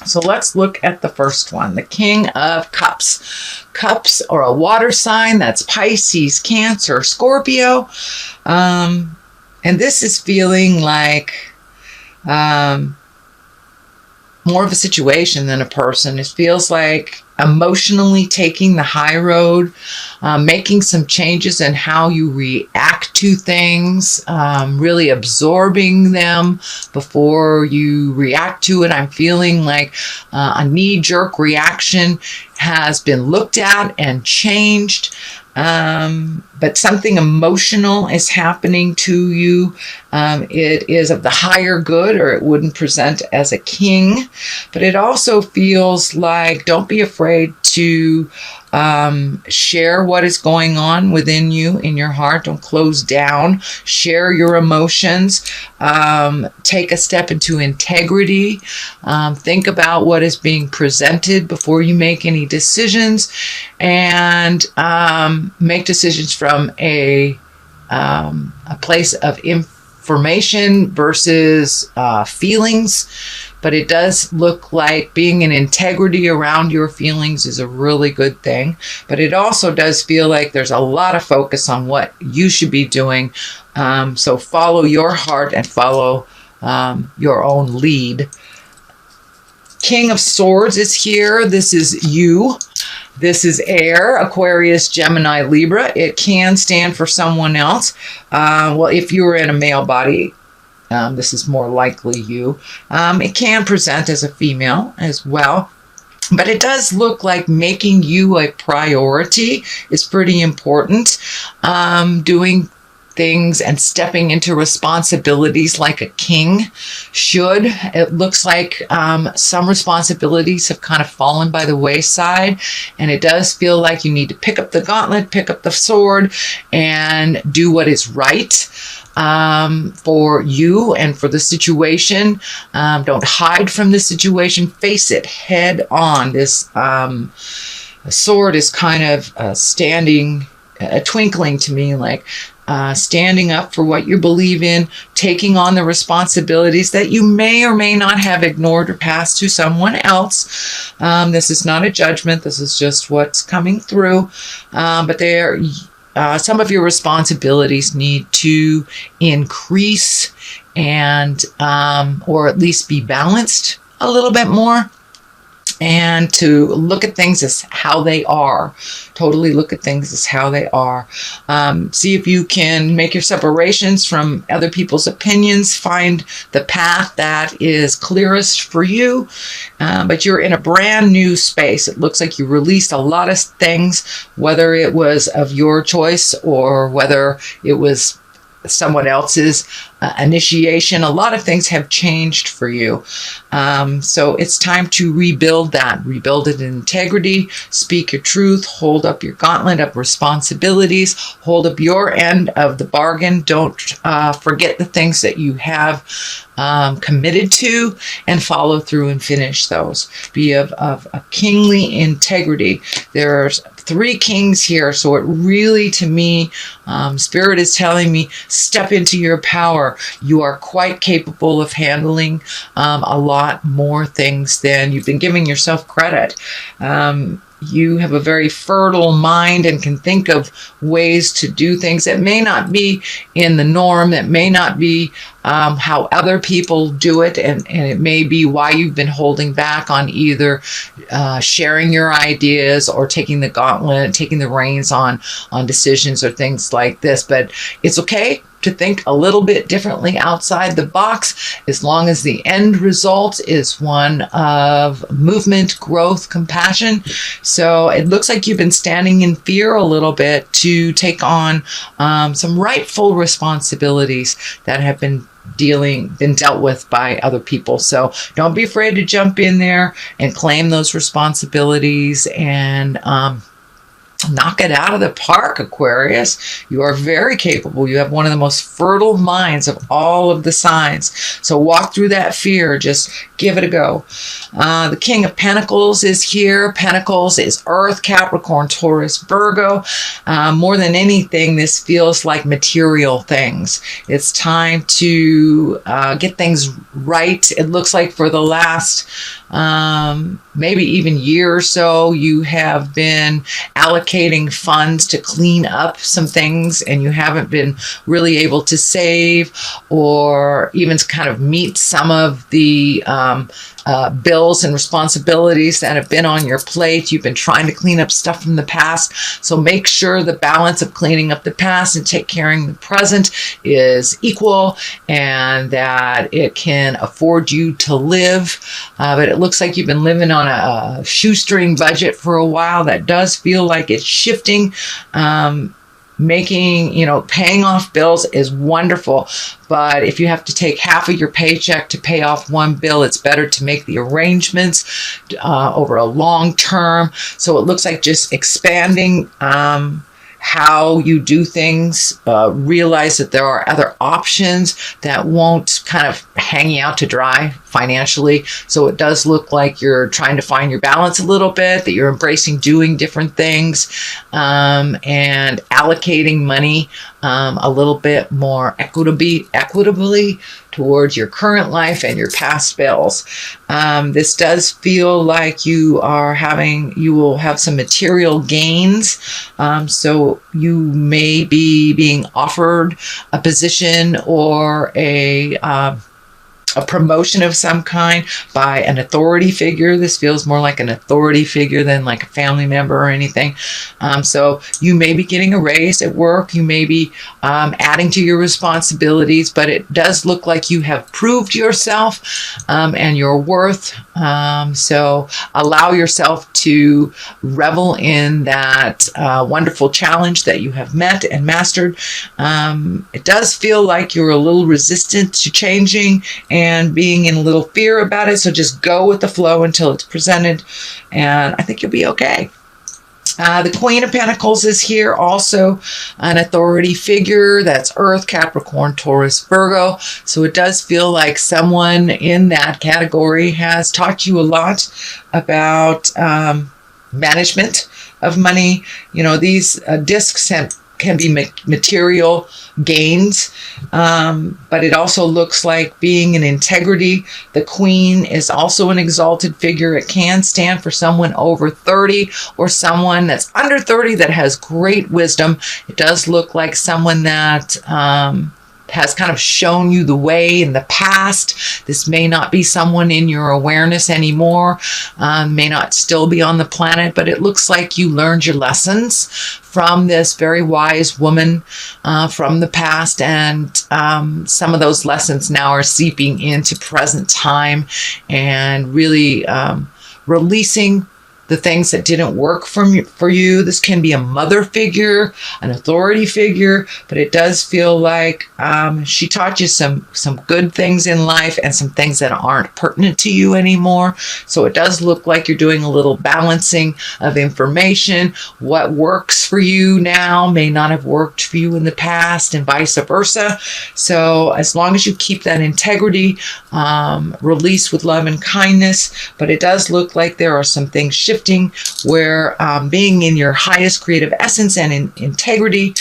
So let's look at the first one, the King of Cups. Cups are a water sign. That's Pisces, Cancer, Scorpio. And this is feeling like more of a situation than a person. It feels like emotionally taking the high road, making some changes in how you react to things, really absorbing them before you react to it. I'm feeling like a knee-jerk reaction has been looked at and changed. But something emotional is happening to you. It is of the higher good, or it wouldn't present as a king. But it also feels like, don't be afraid to share what is going on within you, in your heart. Don't close down. Share your emotions. Take a step into integrity. Think about what is being presented before you make any decisions, and make decisions from a place of information versus feelings. But it does look like being in integrity around your feelings is a really good thing. But it also does feel like there's a lot of focus on what you should be doing. So follow your heart and follow your own lead. King of Swords is here. This is you. This is air, Aquarius, Gemini, Libra. It can stand for someone else. Well, if you were in a male body, this is more likely you. It can present as a female as well. But it does look like making you a priority is pretty important. Doing things and stepping into responsibilities like a king should. It looks like some responsibilities have kind of fallen by the wayside, and it does feel like you need to pick up the gauntlet, pick up the sword, and do what is right for you and for the situation. Don't hide from the situation. Face it head on. This sword is kind of standing, twinkling to me, like standing up for what you believe in, taking on the responsibilities that you may or may not have ignored or passed to someone else. This is not a judgment. This is just what's coming through. But some of your responsibilities need to increase and or at least be balanced a little bit more, and to look at things as how they are. Totally look at things as how they are. See if you can make your separations from other people's opinions. Find the path that is clearest for you. But you're in a brand new space. It looks like you released a lot of things, whether it was of your choice or whether it was someone else's initiation. A lot of things have changed for you. So it's time to rebuild that. Rebuild it in integrity. Speak your truth. Hold up your gauntlet of responsibilities. Hold up your end of the bargain. Don't forget the things that you have committed to, and follow through and finish those. Be of a kingly integrity. There's 3 kings here, so it really, to me, Spirit is telling me, step into your power. You are quite capable of handling a lot more things than you've been giving yourself credit. You have a very fertile mind and can think of ways to do things that may not be in the norm, that may not be how other people do it, and it may be why you've been holding back on either sharing your ideas or taking the gauntlet, taking the reins on decisions or things like this. But it's okay to think a little bit differently outside the box, as long as the end result is one of movement, growth, compassion. So it looks like you've been standing in fear a little bit to take on some rightful responsibilities that have been dealt with by other people. So don't be afraid to jump in there and claim those responsibilities and knock it out of the park, Aquarius. You are very capable. You have one of the most fertile minds of all of the signs. So walk through that fear. Just give it a go. The King of Pentacles is here. Pentacles is Earth, Capricorn, Taurus, Virgo. More than anything, this feels like material things. It's time to get things right. It looks like for the last maybe even year or so, you have been allocating funds to clean up some things, and you haven't been really able to save or even kind of meet some of the bills and responsibilities that have been on your plate. You've been trying to clean up stuff from the past. So make sure the balance of cleaning up the past and take care of the present is equal, and that it can afford you to live. But it looks like you've been living on a shoestring budget for a while. That does feel like it's shifting. Paying off bills is wonderful, but if you have to take half of your paycheck to pay off one bill, it's better to make the arrangements over a long term. So it looks like just expanding how you do things, realize that there are other options that won't kind of hang you out to dry financially. So it does look like you're trying to find your balance a little bit, that you're embracing doing different things, and allocating money a little bit more equitably towards your current life and your past bills. This does feel like you will have some material gains. So you may be being offered a position or a promotion of some kind by an authority figure. This feels more like an authority figure than like a family member or anything. So you may be getting a raise at work. You may be adding to your responsibilities, but it does look like you have proved yourself and your worth. So allow yourself to revel in that wonderful challenge that you have met and mastered. It does feel like you're a little resistant to changing and being in a little fear about it. So just go with the flow until it's presented, and I think you'll be okay. The Queen of Pentacles is here, also an authority figure. That's Earth, Capricorn, Taurus, Virgo. So it does feel like someone in that category has taught you a lot about management of money. These discs can be material gains, but it also looks like being in integrity. The Queen is also an exalted figure. It can stand for someone over 30 or someone that's under 30 that has great wisdom. It does look like someone that has kind of shown you the way in the past. This may not be someone in your awareness anymore, may not still be on the planet, but it looks like you learned your lessons from this very wise woman from the past, and some of those lessons now are seeping into present time and really releasing the things that didn't work for you. This can be a mother figure, an authority figure, but it does feel like she taught you some good things in life and some things that aren't pertinent to you anymore. So it does look like you're doing a little balancing of information. What works for you now may not have worked for you in the past, and vice versa. So as long as you keep that integrity, release with love and kindness, but it does look like there are some things shifting where being in your highest creative essence and in integrity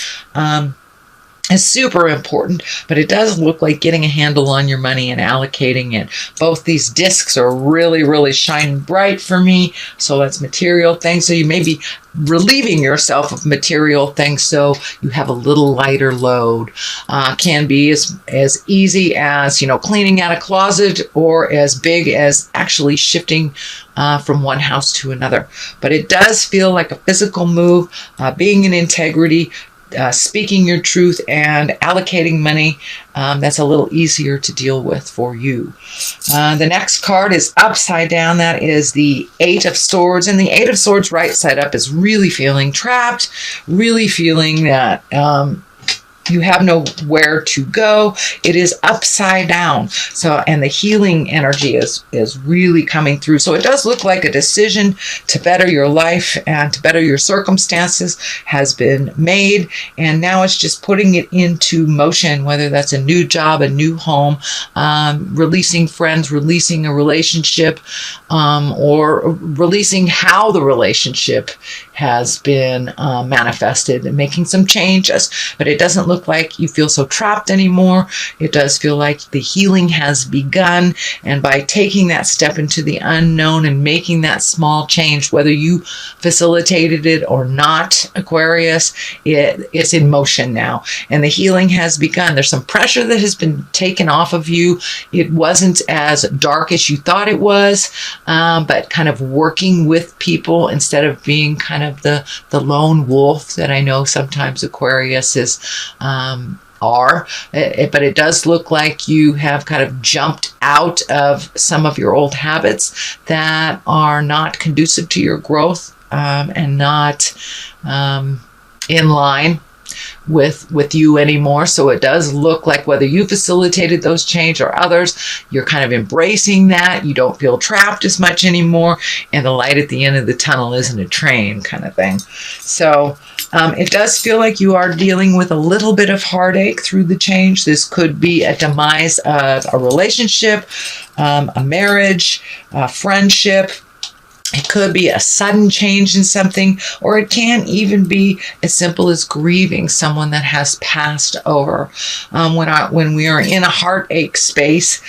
is super important, but it does look like getting a handle on your money and allocating it. Both these discs are really, really shining bright for me. So that's material things. So you may be relieving yourself of material things so you have a little lighter load. Can be as easy as, cleaning out a closet, or as big as actually shifting from one house to another. But it does feel like a physical move, being in integrity, speaking your truth, and allocating money. That's a little easier to deal with for you. The next card is upside down. That is the Eight of Swords. And the Eight of Swords right side up is really feeling trapped, really feeling that You have nowhere to go. It is upside down. So, and the healing energy is really coming through. So it does look like a decision to better your life and to better your circumstances has been made. And now it's just putting it into motion, whether that's a new job, a new home, releasing friends, releasing a relationship, or releasing how the relationship has been manifested and making some changes. But it doesn't look like you feel so trapped anymore. It does feel like the healing has begun. And by taking that step into the unknown and making that small change, whether you facilitated it or not, Aquarius, it's in motion now. And the healing has begun. There's some pressure that has been taken off of you. It wasn't as dark as you thought it was, but kind of working with people instead of being kind of the lone wolf that I know sometimes Aquarius is are. But it does look like you have kind of jumped out of some of your old habits that are not conducive to your growth, and not in line with you anymore. So it does look like whether you facilitated those change or others, you're kind of embracing that. You don't feel trapped as much anymore, and the light at the end of the tunnel isn't a train kind of thing. So it does feel like you are dealing with a little bit of heartache through the change. This could be a demise of a relationship, a marriage, a friendship. It could be a sudden change in something, or it can even be as simple as grieving someone that has passed over. When we are in a heartache space,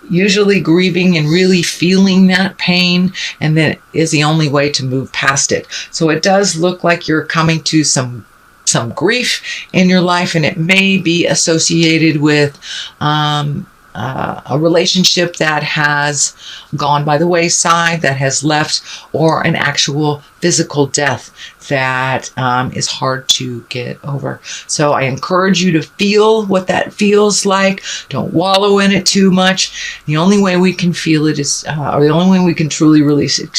usually grieving and really feeling that pain, and then is the only way to move past it. So it does look like you're coming to some grief in your life, and it may be associated with a relationship that has gone by the wayside, that has left, or an actual physical death that is hard to get over. So I encourage you to feel what that feels like. Don't wallow in it too much. The only way we can feel it is, or the only way we can truly release it,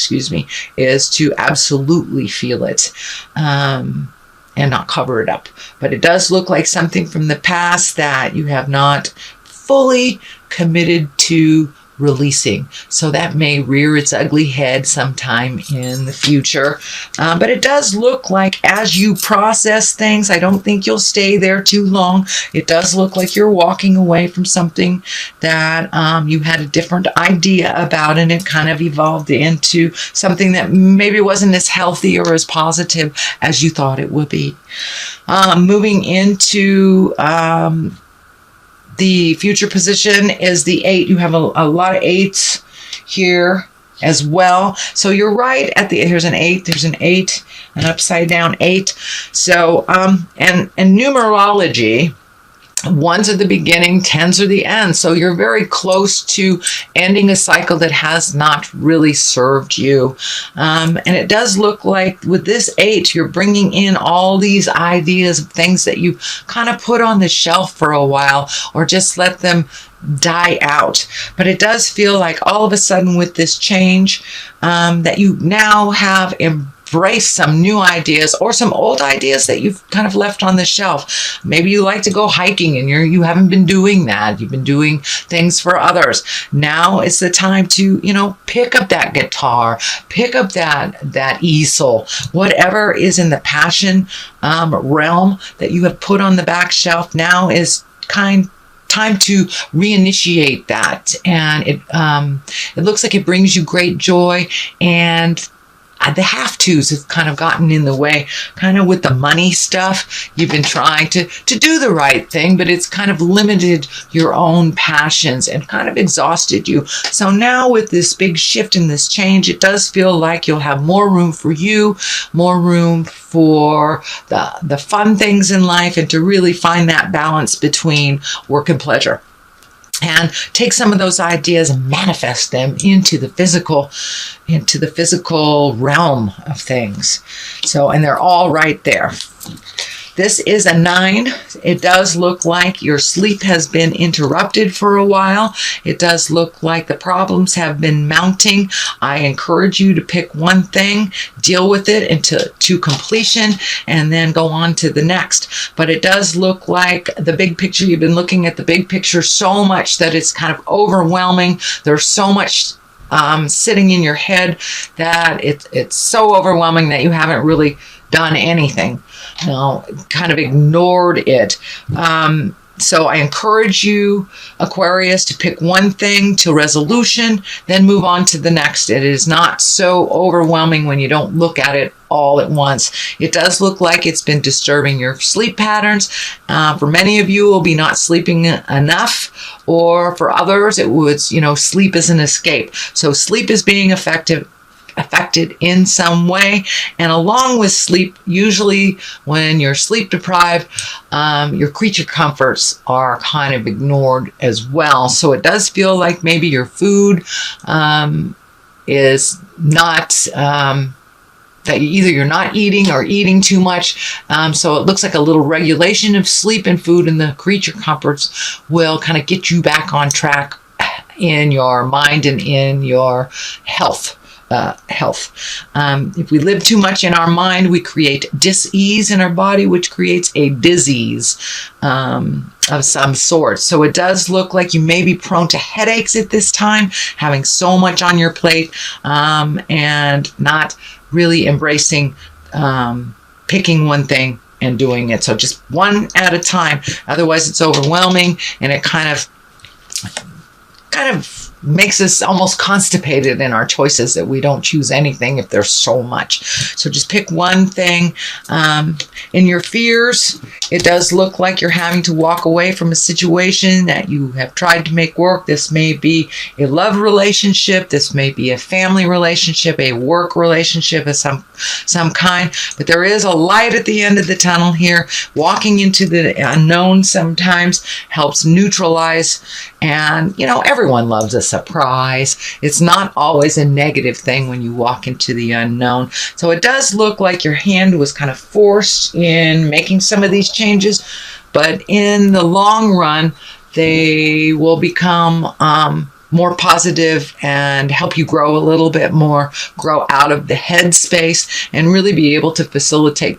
is to absolutely feel it. And not cover it up. But it does look like something from the past that you have not fully committed to releasing. So that may rear its ugly head sometime in the future. But it does look like as you process things, I don't think you'll stay there too long. It does look like you're walking away from something that you had a different idea about, and it kind of evolved into something that maybe wasn't as healthy or as positive as you thought it would be. Moving into the future position is the 8. You have a lot of 8s here as well. So you're right at here's an 8, there's an 8, an upside down 8. So, and numerology, 1s are the beginning, 10s are the end. So you're very close to ending a cycle that has not really served you. And it does look like with this 8, you're bringing in all these ideas of things that you kind of put on the shelf for a while, or just let them die out. But it does feel like all of a sudden with this change, that you now have embrace some new ideas or some old ideas that you've kind of left on the shelf. Maybe you like to go hiking and you haven't been doing that. You've been doing things for others. Now it's the time to, pick up that guitar, pick up that easel, whatever is in the passion realm that you have put on the back shelf. Now is time to reinitiate that. And it looks like it brings you great joy, and the have-tos have kind of gotten in the way, kind of with the money stuff. You've been trying to do the right thing, but it's kind of limited your own passions and kind of exhausted you. So now with this big shift and this change, it does feel like you'll have more room for you, more room for the fun things in life, and to really find that balance between work and pleasure. And take some of those ideas and manifest them into the physical realm of things. So, and they're all right there. This is a 9. It does look like your sleep has been interrupted for a while. It does look like the problems have been mounting. I encourage you to pick one thing, deal with it to completion, and then go on to the next. But it does look like the big picture, you've been looking at the big picture so much that it's kind of overwhelming. There's so much sitting in your head that it's so overwhelming that you haven't really done anything. Kind of ignored it. So I encourage you, Aquarius, to pick one thing to resolution, then move on to the next. It is not so overwhelming when you don't look at it all at once. It does look like it's been disturbing your sleep patterns. For many of you, it will be not sleeping enough, or for others, it would, sleep is an escape. So sleep is being affected in some way, and along with sleep, usually when you're sleep deprived, your creature comforts are kind of ignored as well. So it does feel like maybe your food is not that either you're not eating or eating too much. So it looks like a little regulation of sleep and food, and the creature comforts will kind of get you back on track in your mind and in your health. If we live too much in our mind, we create dis-ease in our body, which creates a disease of some sort. So it does look like you may be prone to headaches at this time, having so much on your plate, and not really embracing picking one thing and doing it. So just one at a time. Otherwise, it's overwhelming, and it kind of makes us almost constipated in our choices, that we don't choose anything if there's so much. So just pick one thing. In your fears, it does look like you're having to walk away from a situation that you have tried to make work. This may be a love relationship. This may be a family relationship, a work relationship of some kind. But there is a light at the end of the tunnel here. Walking into the unknown sometimes helps neutralize. And, everyone loves a surprise. It's not always a negative thing when you walk into the unknown. So it does look like your hand was kind of forced in making some of these changes, but in the long run, they will become more positive and help you grow a little bit more, grow out of the head space, and really be able to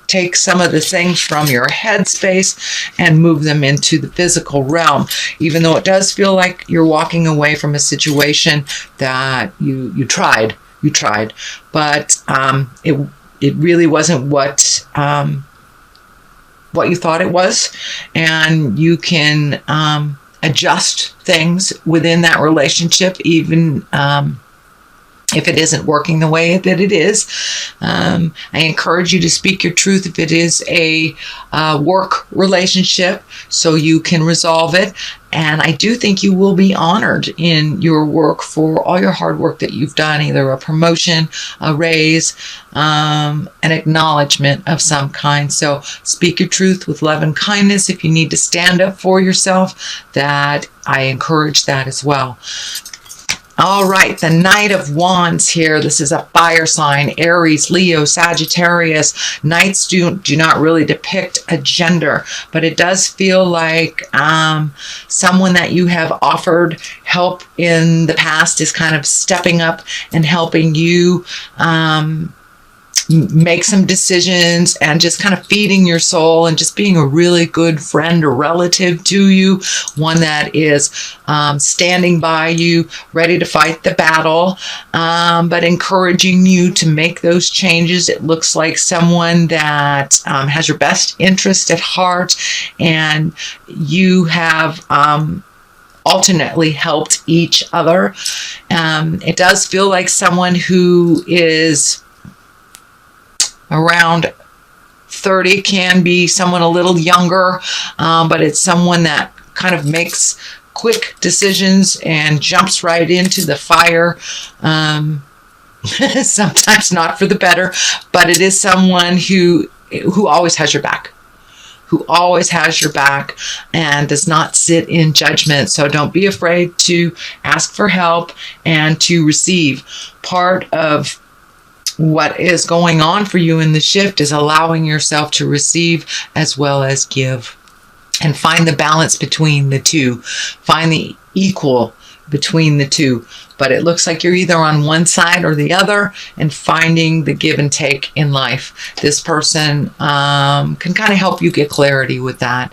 take some of the things from your head space and move them into the physical realm. Even though it does feel like you're walking away from a situation that you tried, but it really wasn't what you thought it was, and you can adjust things within that relationship, even if it isn't working the way that it is. I encourage you to speak your truth if it is a work relationship, so you can resolve it. And I do think you will be honored in your work for all your hard work that you've done, either a promotion, a raise, an acknowledgement of some kind. So speak your truth with love and kindness. If you need to stand up for yourself, that I encourage that as well. All right, the Knight of Wands here. This is a fire sign, Aries, Leo, Sagittarius. Knights do not really depict a gender, but it does feel like someone that you have offered help in the past is kind of stepping up and helping you make some decisions, and just kind of feeding your soul and just being a really good friend or relative to you, one that is standing by you, ready to fight the battle, but encouraging you to make those changes. It looks like someone that has your best interest at heart, and you have alternately helped each other. It does feel like someone who is around 30, can be someone a little younger, but it's someone that kind of makes quick decisions and jumps right into the fire. Sometimes not for the better, but it is someone who always has your back. Who always has your back and does not sit in judgment. So don't be afraid to ask for help and to receive. Part of what is going on for you in the shift is allowing yourself to receive as well as give, and find the balance between the two. Find the equal between the two. But it looks like you're either on one side or the other, and finding the give and take in life. This person can kind of help you get clarity with that.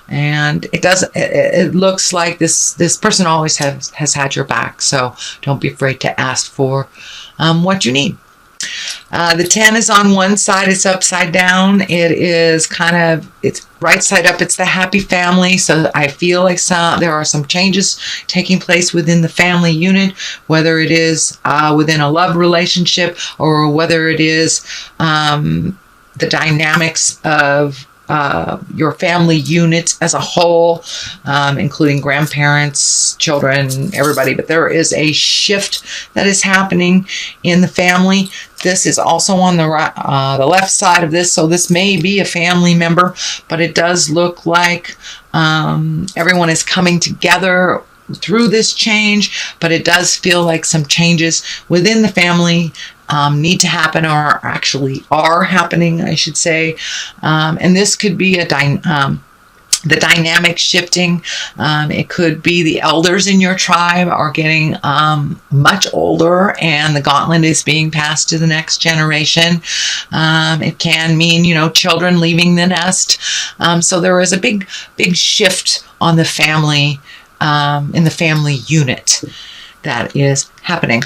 And it looks like this person always has had your back. So don't be afraid to ask for what you need. The 10 is on one side, it's upside down. It's right side up, it's the happy family. So I feel like there are some changes taking place within the family unit, whether it is within a love relationship, or whether it is the dynamics of your family unit as a whole, including grandparents, children, everybody. But there is a shift that is happening in the family. This is also on the left side of this, so this may be a family member, but it does look like everyone is coming together through this change. But it does feel like some changes within the family need to happen, or actually are happening, I should say. And this could be the dynamic shifting. It could be the elders in your tribe are getting much older, and the gauntlet is being passed to the next generation. It can mean, children leaving the nest. So there is a big shift on the family, in the family unit that is happening.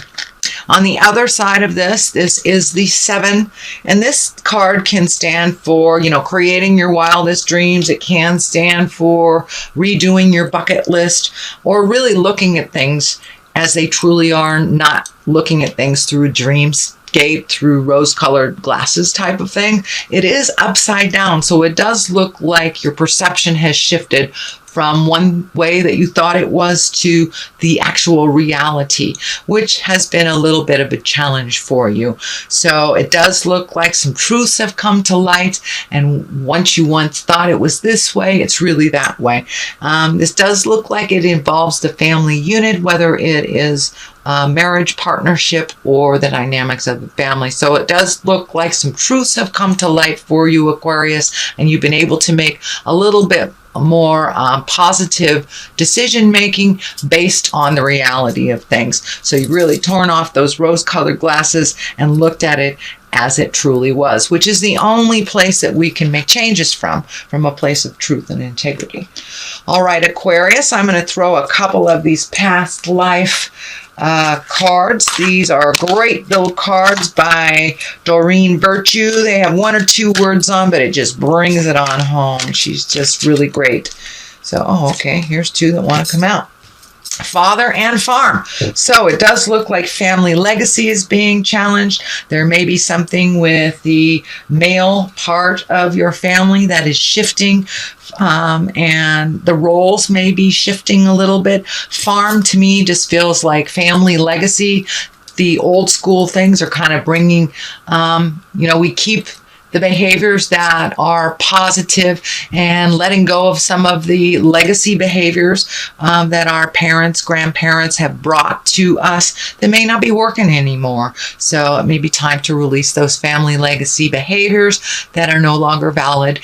On the other side of this is the 7, and this card can stand for, creating your wildest dreams. It can stand for redoing your bucket list, or really looking at things as they truly are, not looking at things through a dreamscape, through rose-colored glasses type of thing. It is upside down, so it does look like your perception has shifted from one way that you thought it was to the actual reality, which has been a little bit of a challenge for you. So it does look like some truths have come to light, and once you thought it was this way, it's really that way. This does look like it involves the family unit, whether it is marriage, partnership, or the dynamics of the family. So it does look like some truths have come to light for you, Aquarius, and you've been able to make a little bit more positive decision making based on the reality of things. So you've really torn off those rose-colored glasses and looked at it as it truly was, which is the only place that we can make changes from a place of truth and integrity. All right, Aquarius, I'm going to throw a couple of these past life cards. These are great little cards by Doreen Virtue. They have 1 or 2 words on, but it just brings it on home. She's just really great. So, okay, here's 2 that want to come out. Father and farm. So it does look like family legacy is being challenged. There may be something with the male part of your family that is shifting, and the roles may be shifting a little bit. Farm to me just feels like family legacy. The old school things are kind of bringing, we keep the behaviors that are positive and letting go of some of the legacy behaviors that our parents, grandparents have brought to us that may not be working anymore. So it may be time to release those family legacy behaviors that are no longer valid